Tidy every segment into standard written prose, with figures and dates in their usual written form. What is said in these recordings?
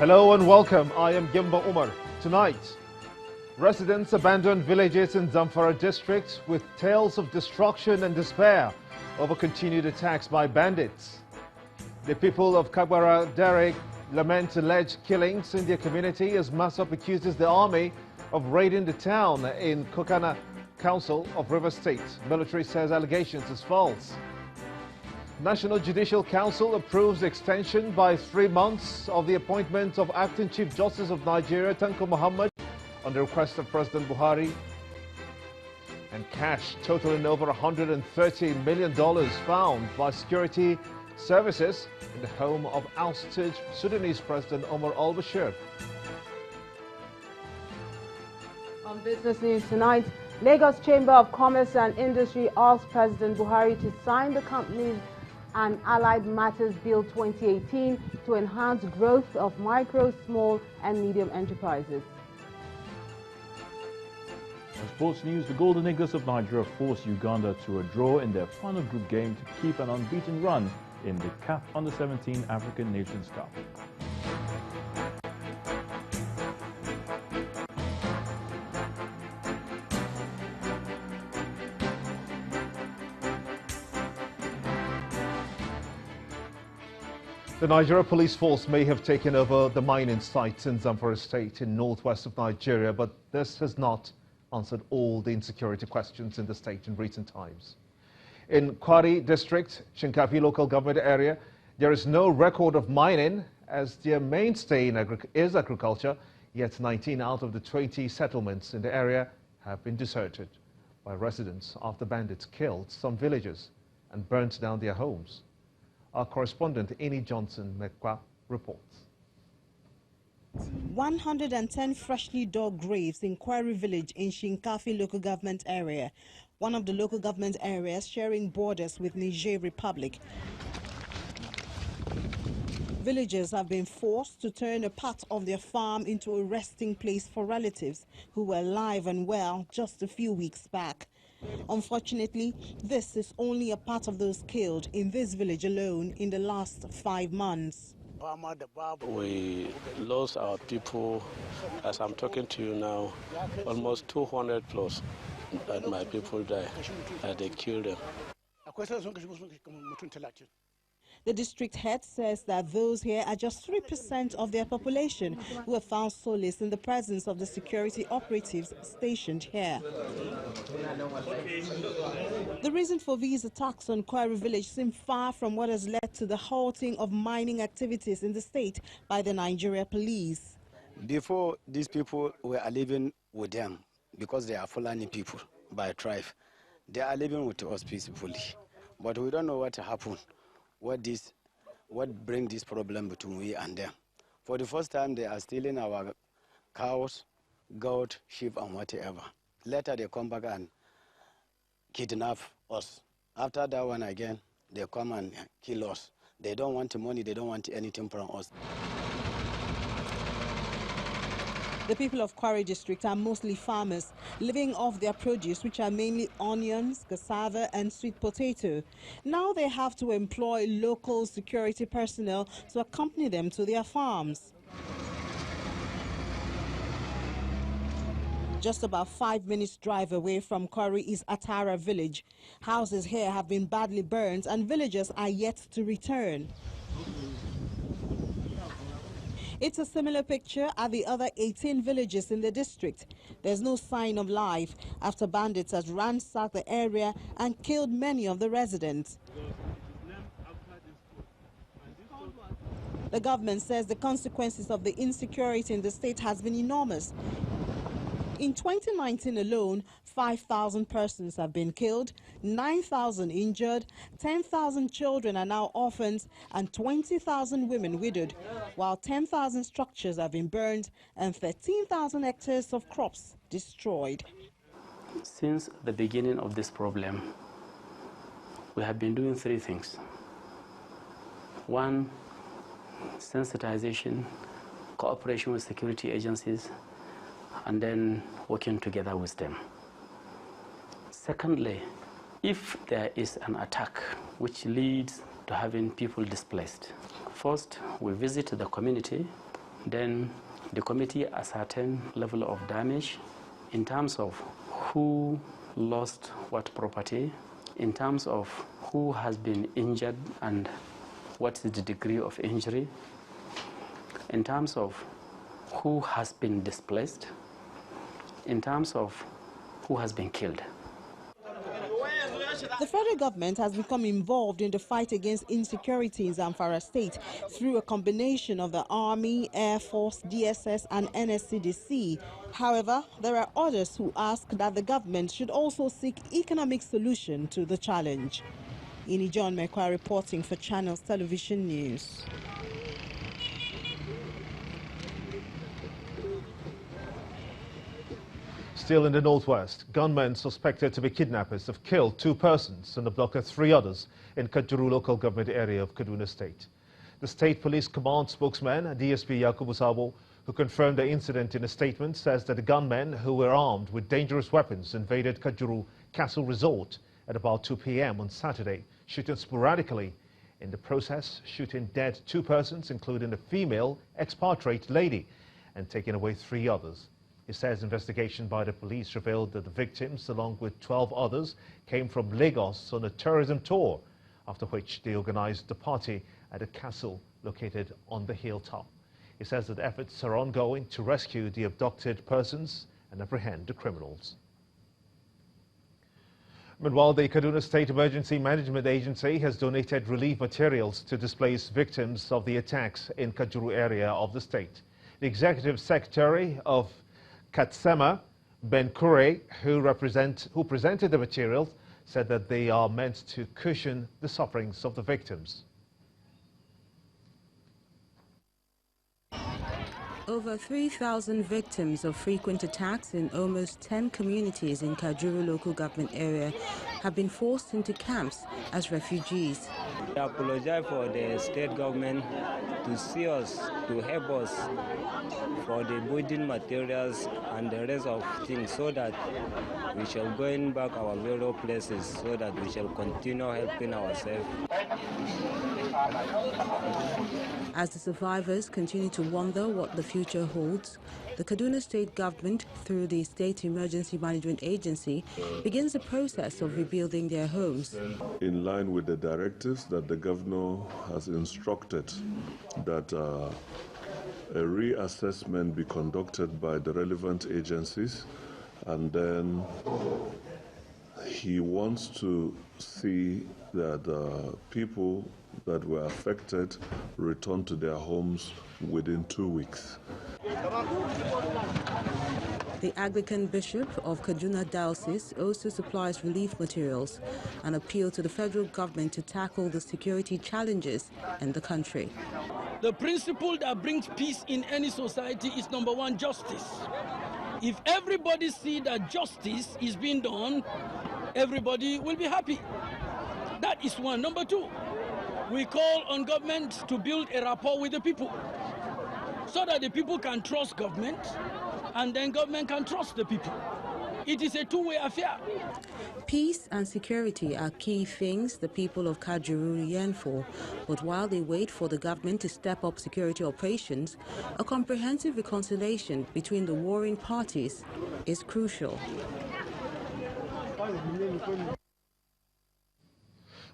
Hello and welcome. I am Gimba Umar. Tonight, residents abandon villages in Zamfara district with tales of destruction and despair over continued attacks by bandits. The people of Kabara Derek lament alleged killings in their community as Masop accuses the army of raiding the town in Kokana Council of River State. Military says allegations is false. National Judicial Council approves extension by 3 months of the appointment of Acting Chief Justice of Nigeria, Tanko Muhammad, on the request of President Buhari. And cash totaling over $130 million found by security services in the home of ousted Sudanese President Omar al-Bashir. On business news tonight, Lagos Chamber of Commerce and Industry asked President Buhari to sign the Companies and Allied Matters Bill 2018 to enhance growth of micro, small and medium enterprises. On sports news, the Golden Eagles of Nigeria forced Uganda to a draw in their final group game to keep an unbeaten run in the CAF Under-17 African Nations Cup. The Nigeria Police Force may have taken over the mining sites in Zamfara State in northwest of Nigeria, but this has not answered all the insecurity questions in the state in recent times. In Kwari District, Shinkafi local government area, there is no record of mining as their mainstay is agriculture, yet 19 out of the 20 settlements in the area have been deserted by residents after bandits killed some villagers and burnt down their homes. Our correspondent, Eni Johnson Mekwa, reports. 110 freshly dug graves in Kwari village in Shinkafi local government area, one of the local government areas sharing borders with Niger Republic. Villagers have been forced to turn a part of their farm into a resting place for relatives who were alive and well just a few weeks back. Unfortunately, this is only a part of those killed in this village alone in the last 5 months. We lost our people, as I'm talking to you now, almost 200 plus that my people died, and they killed them. The district head says that those here are just 3% of their population who have found solace in the presence of the security operatives stationed here. The reason for these attacks on Kwari village seem far from what has led to the halting of mining activities in the state by the Nigeria police. Before, these people were living with them because they are Fulani people by tribe. They are living with us peacefully, but we don't know what happened. What bring this problem between we and them? For the first time, they are stealing our cows, goat, sheep, and whatever. Later, they come back and kidnap us. After that one again, they come and kill us. They don't want money, they don't want anything from us. The people of Kwari district are mostly farmers, living off their produce, which are mainly onions, cassava and sweet potato. Now they have to employ local security personnel to accompany them to their farms. Just about 5 minutes drive away from Kwari is Atara village. Houses here have been badly burned and villagers are yet to return. It's a similar picture at the other 18 villages in the district. There's no sign of life after bandits have ransacked the area and killed many of the residents. The government says the consequences of the insecurity in the state has been enormous. In 2019 alone, 5,000 persons have been killed, 9,000 injured, 10,000 children are now orphans, and 20,000 women widowed, while 10,000 structures have been burned and 13,000 hectares of crops destroyed. Since the beginning of this problem, we have been doing 3 things. 1, sensitization, cooperation with security agencies, and then working together with them. Secondly, if there is an attack which leads to having people displaced, first we visit the community, Then the committee ascertained level of damage in terms of who lost what property, in terms of who has been injured and what is the degree of injury, in terms of who has been displaced, in terms of who has been killed. The federal government has become involved in the fight against insecurity in Zamfara state through a combination of the Army, Air Force, DSS and NSCDC. However, there are others who ask that the government should also seek economic solution to the challenge. Ini John Mekwa reporting for Channels Television News. Still in the northwest, gunmen suspected to be kidnappers have killed 2 persons and abducted 3 others in Kajuru local government area of Kaduna State. The State Police Command spokesman, DSP Yakubu Sabo, who confirmed the incident in a statement, says that the gunmen, who were armed with dangerous weapons, invaded Kajuru Castle Resort at about 2 p.m. on Saturday, shooting sporadically. In the process, shooting dead 2 persons, including a female expatriate lady, and taking away 3 others. He says investigation by the police revealed that the victims, along with 12 others, came from Lagos on a tourism tour, after which they organized the party at a castle located on the hilltop. He says that efforts are ongoing to rescue the abducted persons and apprehend the criminals. Meanwhile, the Kaduna State Emergency Management Agency has donated relief materials to displaced victims of the attacks in Kajuru area of the state. The Executive Secretary of Katsema, Ben Kure, who presented the materials, said that they are meant to cushion the sufferings of the victims. Over 3,000 victims of frequent attacks in almost 10 communities in Kajuru local government area have been forced into camps as refugees. I apologize for the state government to see us, to help us for the building materials and the rest of things, so that we shall go in back our various places, so that we shall continue helping ourselves. As the survivors continue to wonder what the future holds, the Kaduna State government, through the State Emergency Management Agency, begins the process of rebuilding their homes. In line with the directives that the governor has instructed that a reassessment be conducted by the relevant agencies, and then he wants to see that people that were affected return to their homes within 2 weeks. The Anglican Bishop of Kaduna Diocese also supplies relief materials and appeal to the federal government to tackle the security challenges in the country. The principle that brings peace in any society is number 1, justice. If everybody sees that justice is being done, everybody will be happy. That is 1. Number 2, we call on government to build a rapport with the people so that the people can trust government and then government can trust the people. It is a two-way affair. Peace and security are key things the people of Kajuru yearn for, but while they wait for the government to step up security operations, a comprehensive reconciliation between the warring parties is crucial.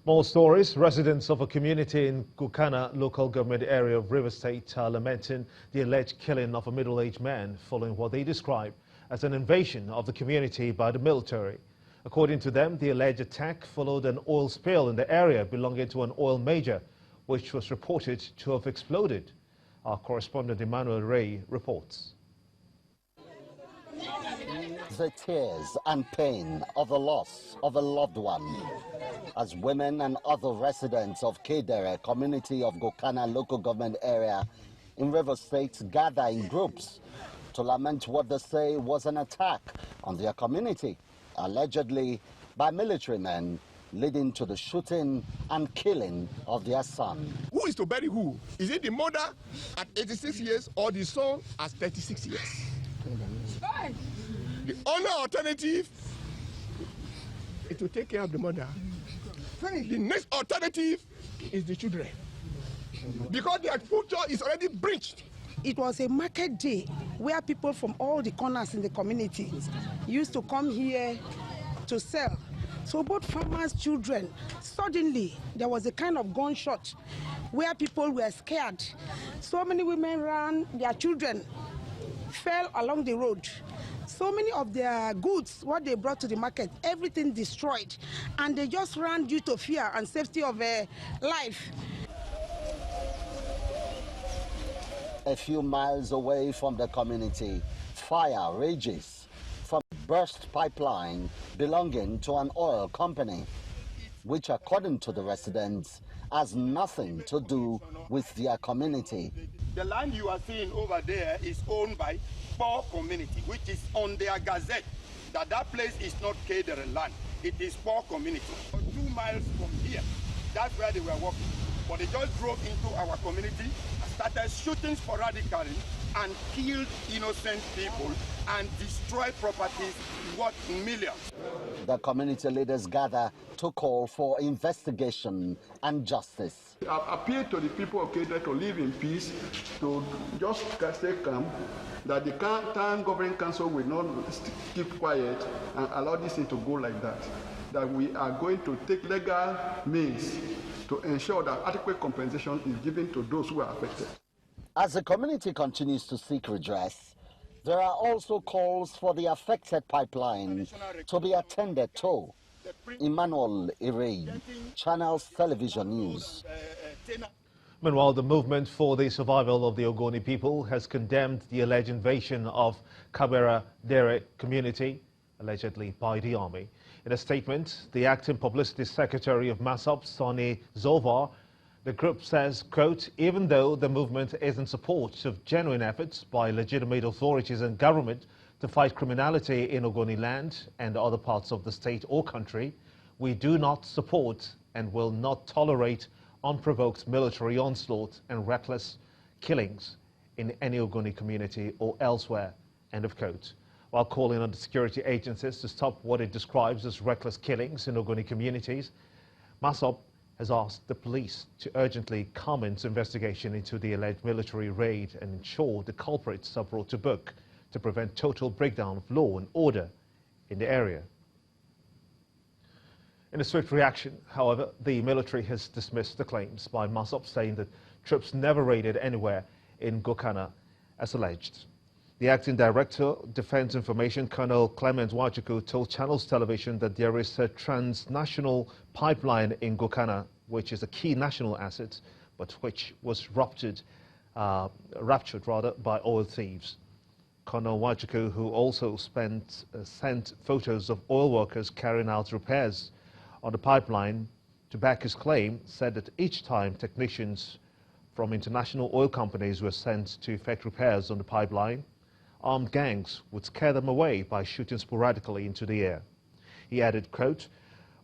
More stories. Residents of a community in Kukana local government area of River State are lamenting the alleged killing of a middle-aged man following what they describe as an invasion of the community by the military. According to them, the alleged attack followed an oil spill in the area belonging to an oil major, which was reported to have exploded. Our correspondent Emmanuel Ray reports. The tears and pain of the loss of a loved one, as women and other residents of Kedere community of Gokana local government area in River State gather in groups to lament what they say was an attack on their community, allegedly by military men, leading to the shooting and killing of their son. Who is to bury who? Is it the mother at 86 years or the son at 36 years? The only alternative is to take care of the mother. The next alternative is the children, because their future is already breached it was a market day where people from all the corners in the community used to come here to sell. So both farmers, children, suddenly there was a kind of gunshot where people were scared. So many women ran, their children fell along the road. So many of their goods, what they brought to the market, everything destroyed. And they just ran due to fear and safety of life. A few miles away from the community, fire rages from a burst pipeline belonging to an oil company, which according to the residents has nothing to do with their community. The land you are seeing over there is owned by Poor Community, which is on their gazette that place is not Kaduna land. It is Poor Community. 2 miles from here, that's where they were working. But they just drove into our community, started shooting sporadically, and killed innocent people and destroyed properties worth millions. The community leaders gather to call for investigation and justice. I appeal to the people of Kaduna to live in peace, to just stay calm, that the town governing council will not keep quiet and allow this thing to go like that. That we are going to take legal means to ensure that adequate compensation is given to those who are affected. As the community continues to seek redress, there are also calls for the affected pipeline to be attended to. Emmanuel Irey, Channels Television News. Meanwhile, the movement for the survival of the Ogoni people has condemned the alleged invasion of Kabera Dere community, allegedly by the army. In a statement, the acting publicity secretary of MASOP, Sonny Zovar, the group says, quote, even though the movement is in support of genuine efforts by legitimate authorities and government to fight criminality in Ogoni land and other parts of the state or country, we do not support and will not tolerate unprovoked military onslaught and reckless killings in any Ogoni community or elsewhere, end of quote. While calling on the security agencies to stop what it describes as reckless killings in Ogoni communities, MASOP has asked the police to urgently commence investigation into the alleged military raid and ensure the culprits are brought to book to prevent total breakdown of law and order in the area. In a swift reaction, however, the military has dismissed the claims by MASOP, saying that troops never raided anywhere in Gokana as alleged. The acting director, Defense Information, Colonel Clement Wachuku, told Channels Television that there is a transnational pipeline in Gokana, which is a key national asset, but which was raptured by oil thieves. Colonel Wachuku, who also sent photos of oil workers carrying out repairs on the pipeline to back his claim, said that each time technicians from international oil companies were sent to effect repairs on the pipeline, armed gangs would scare them away by shooting sporadically into the air. He added, quote,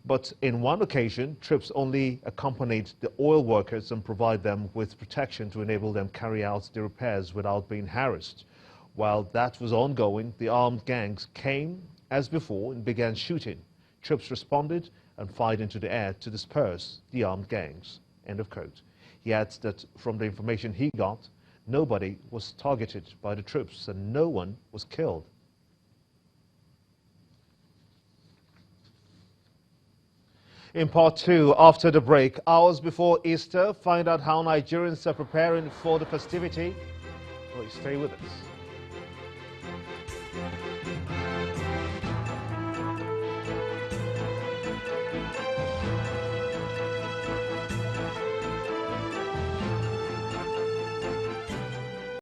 but in one occasion, troops only accompanied the oil workers and provide them with protection to enable them carry out the repairs without being harassed. While that was ongoing, the armed gangs came as before and began shooting. Troops responded and fired into the air to disperse the armed gangs, end of quote. He adds that from the information he got, nobody was targeted by the troops and no one was killed. In part two, after the break, hours before Easter, find out how Nigerians are preparing for the festivity. Please stay with us.